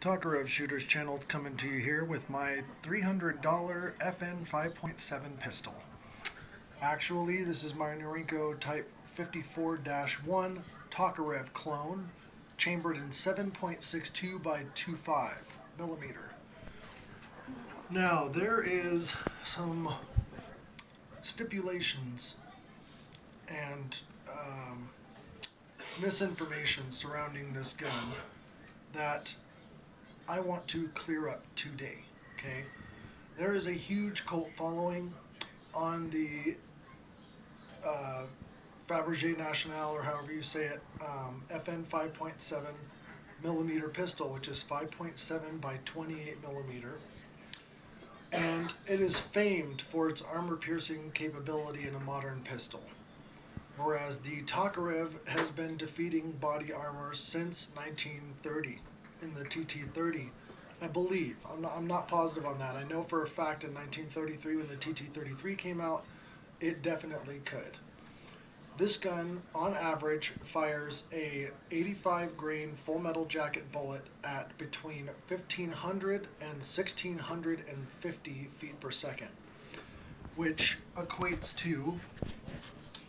Tokarev Shooters channel coming to you here with my $300 FN5.7 pistol. Actually, this is my Norinco Type 54-1 Tokarev clone, chambered in 7.62 by 2.5 millimeter. Now, there is some stipulations and misinformation surrounding this gun that I want to clear up today. Okay, there is a huge cult following on the Fabergé National, or however you say it, FN5.7 millimeter pistol, which is 5.7 by 28 millimeter, and it is famed for its armor-piercing capability in a modern pistol. Whereas the Tokarev has been defeating body armor since 1930 in the TT-30, I believe. I'm not positive on that. I know for a fact in 1933 when the TT-33 came out, it definitely could. This gun, on average, fires a 85 grain full metal jacket bullet at between 1,500 and 1,650 feet per second, which equates to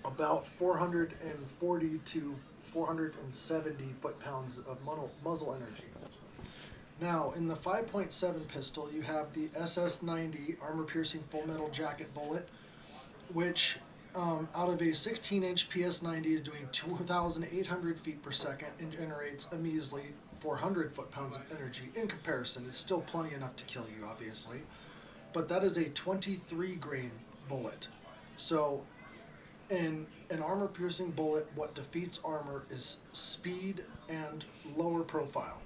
about 440 to 470 foot-pounds of muzzle energy. Now, in the 5.7 pistol, you have the SS90 armor-piercing full metal jacket bullet, which out of a 16-inch PS90 is doing 2,800 feet per second and generates a measly 400 foot-pounds of energy. In comparison, it's still plenty enough to kill you, obviously, but that is a 23 grain bullet. So in an armor-piercing bullet, what defeats armor is speed and lower profile.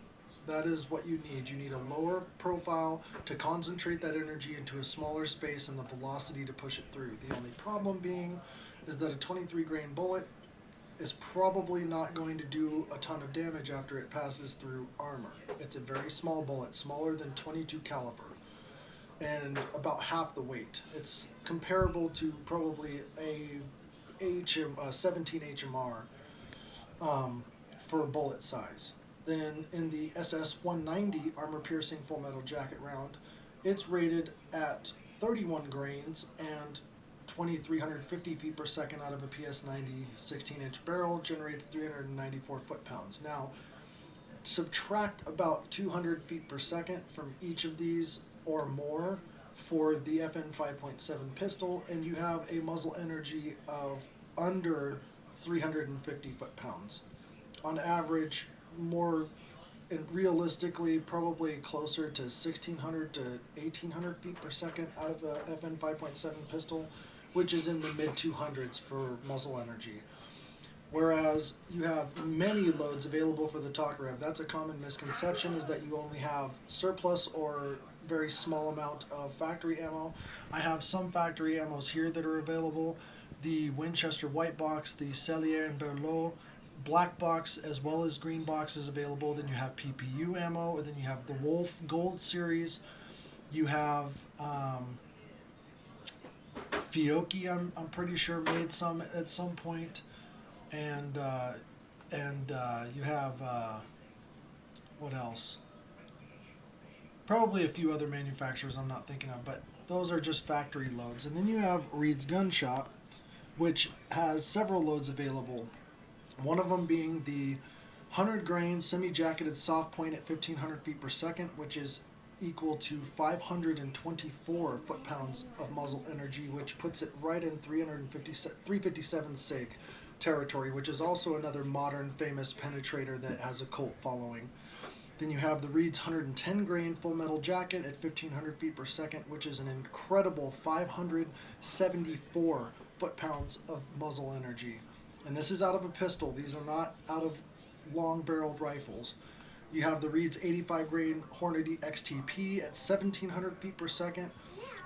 That is what you need. You need a lower profile to concentrate that energy into a smaller space and the velocity to push it through. The only problem being is that a 23 grain bullet is probably not going to do a ton of damage after it passes through armor. It's a very small bullet, smaller than .22 caliber, and about half the weight. It's comparable to probably a 17 HMR for bullet size. Then in the SS190 armor-piercing full metal jacket round, it's rated at 31 grains and 2,350 feet per second out of a PS90 16-inch barrel, generates 394 foot-pounds. Now, subtract about 200 feet per second from each of these or more for the FN 5.7 pistol, and you have a muzzle energy of under 350 foot-pounds. On average, more and realistically, probably closer to 1,600 to 1,800 feet per second out of the FN 5.7 pistol, which is in the mid-200s for muzzle energy. Whereas you have many loads available for the Tokarev. That's a common misconception, is that you only have surplus or very small amount of factory ammo. I have some factory ammos here that are available. The Winchester white box, the Cellier and Berlot black box, as well as green boxes available. Then you have PPU ammo, and then you have the Wolf Gold series. You have Fiocchi, I'm pretty sure made some at some point, and you have what else? Probably a few other manufacturers I'm not thinking of, but those are just factory loads. And then you have Reed's Gun Shop, which has several loads available. One of them being the 100 grain semi-jacketed soft point at 1,500 feet per second, which is equal to 524 foot-pounds of muzzle energy, which puts it right in 357 SIG territory, which is also another modern famous penetrator that has a cult following. Then you have the Reed's 110 grain full metal jacket at 1,500 feet per second, which is an incredible 574 foot-pounds of muzzle energy. And this is out of a pistol. These are not out of long-barreled rifles. You have the Reed's 85 grain Hornady XTP at 1,700 feet per second,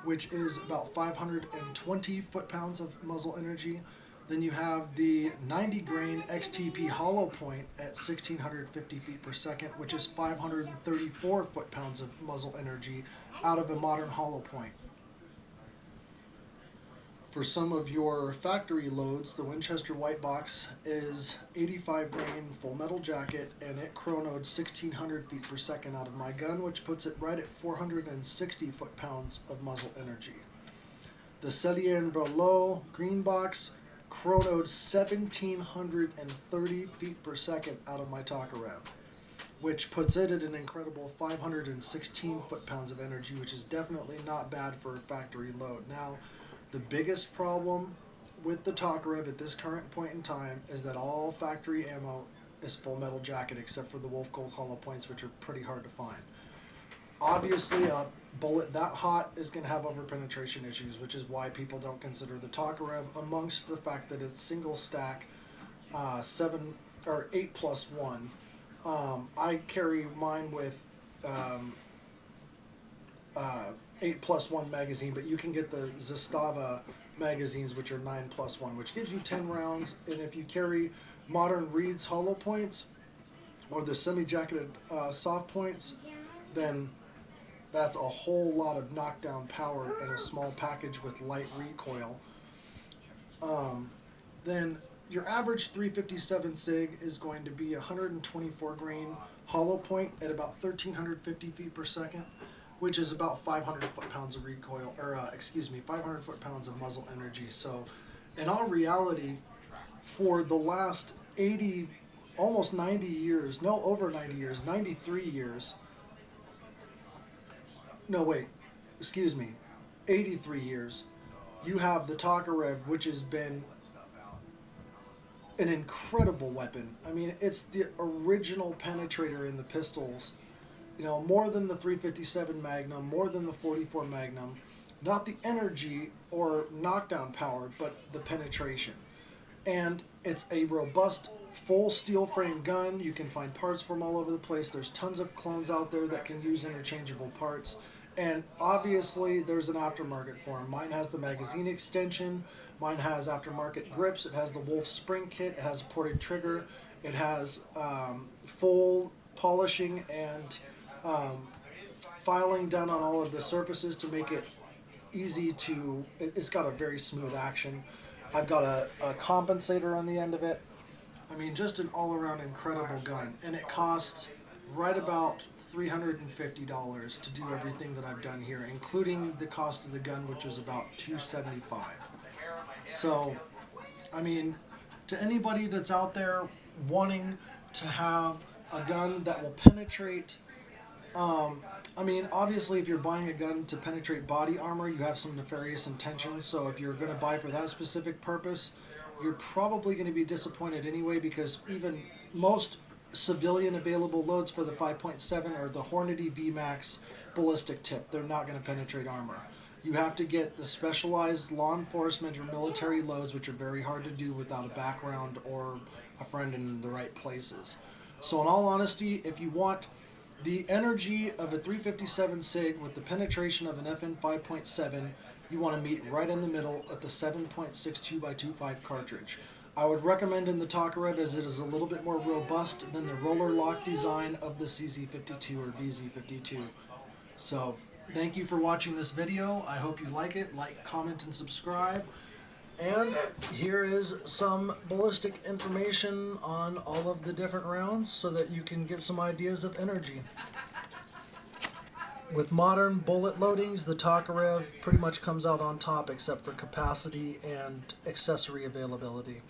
which is about 520 foot-pounds of muzzle energy. Then you have the 90 grain XTP hollow point at 1,650 feet per second, which is 534 foot-pounds of muzzle energy out of a modern hollow point. For some of your factory loads, the Winchester White Box is 85 grain full metal jacket, and it chronoed 1600 feet per second out of my gun, which puts it right at 460 foot-pounds of muzzle energy. The Cellier and Berlot Green Box chronoed 1730 feet per second out of my Tokarev, which puts it at an incredible 516 foot-pounds of energy, which is definitely not bad for a factory load. Now, the biggest problem with the Tokarev at this current point in time is that all factory ammo is full metal jacket except for the Wolf Gold hollow points, which are pretty hard to find. Obviously, a bullet that hot is going to have over-penetration issues, which is why people don't consider the Tokarev, amongst the fact that it's single stack 7 or 8+1. I carry mine with 8+1 magazine, but you can get the Zastava magazines, which are 9+1, which gives you 10 rounds. And if you carry modern Reed's hollow points or the semi-jacketed soft points, then that's a whole lot of knockdown power in a small package with light recoil. Then your average 357 SIG is going to be 124 grain hollow point at about 1350 feet per second, which is about 500 foot-pounds of recoil, or 500 foot-pounds of muzzle energy. So, in all reality, for the last 80, almost 90 years, no, over 90 years, 93 years, no, wait, 83 years, you have the Tokarev, which has been an incredible weapon. I mean, it's the original penetrator in the pistols. You know, more than the 357 Magnum, more than the 44 Magnum. Not the energy or knockdown power, but the penetration. And it's a robust, full steel frame gun. You can find parts from all over the place. There's tons of clones out there that can use interchangeable parts. And obviously, there's an aftermarket for them. Mine has the magazine extension. Mine has aftermarket grips. It has the Wolf spring kit. It has a ported trigger. It has full polishing and filing done on all of the surfaces to make it easy to, it's got a very smooth action. I've got a compensator on the end of it. I mean, just an all-around incredible gun. And it costs right about $350 to do everything that I've done here, including the cost of the gun, which was about $275. So, I mean, to anybody that's out there wanting to have a gun that will penetrate, I mean, obviously if you're buying a gun to penetrate body armor, you have some nefarious intentions. So if you're going to buy for that specific purpose, you're probably going to be disappointed anyway, because even most civilian available loads for the 5.7 are the Hornady VMAX ballistic tip. They're not going to penetrate armor. You have to get the specialized law enforcement or military loads, which are very hard to do without a background or a friend in the right places. So in all honesty, if you want the energy of a 357 SIG with the penetration of an FN5.7, you want to meet right in the middle at the 7.62x25 cartridge. I would recommend in the Tokarev, as it is a little bit more robust than the roller lock design of the CZ52 or VZ52. So, thank you for watching this video. I hope you like it. Like, comment, and subscribe. And here is some ballistic information on all of the different rounds so that you can get some ideas of energy. With modern bullet loadings, the Tokarev pretty much comes out on top except for capacity and accessory availability.